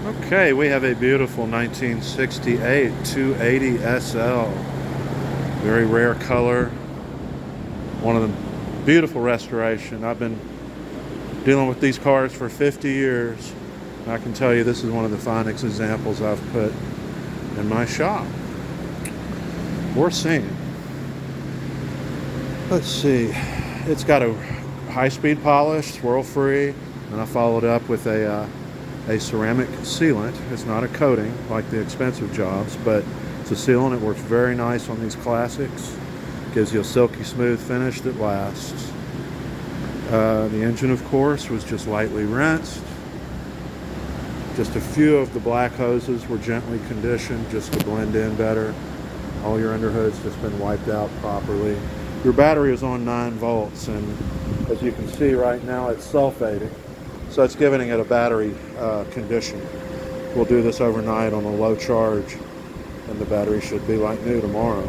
Okay, we have a beautiful 1968 280 SL. Very rare color. One of the beautiful restoration. I've been dealing with these cars for 50 years. I can tell you this is one of the finest examples I've put in my shop or seen. Let's see. It's got a high-speed polish, swirl-free, and I followed up with a ceramic sealant. It's not a coating like the expensive jobs, but it's a sealant. It works very nice on these classics. Gives you a silky smooth finish that lasts. The engine, of course, was just lightly rinsed. Just a few of the black hoses were gently conditioned just to blend in better. All your underhood's just been wiped out properly. Your battery is on 9 volts, and as you can see right now, it's sulfating. So it's giving it a battery condition. We'll do this overnight on a low charge, and the battery should be like new tomorrow.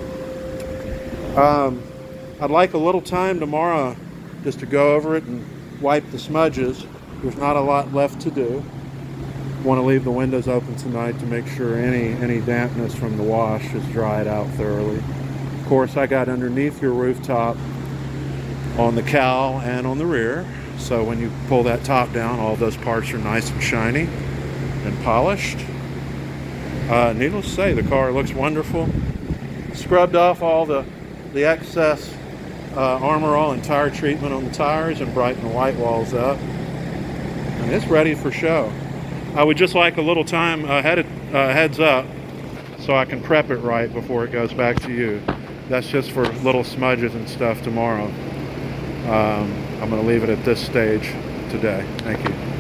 I'd like a little time tomorrow just to go over it and wipe the smudges. There's not a lot left to do. Want to leave the windows open tonight to make sure any dampness from the wash is dried out thoroughly. Of course, I got underneath your rooftop on the cowl and on the rear. So when you pull that top down, all those parts are nice and shiny and polished. Needless to say, the car looks wonderful. Scrubbed off all the excess Armor All and tire treatment on the tires and brightened the white walls up. And it's ready for show. I would just like a little time heads up so I can prep it right before it goes back to you. That's just for little smudges and stuff tomorrow. I'm going to leave it at this stage today. Thank you.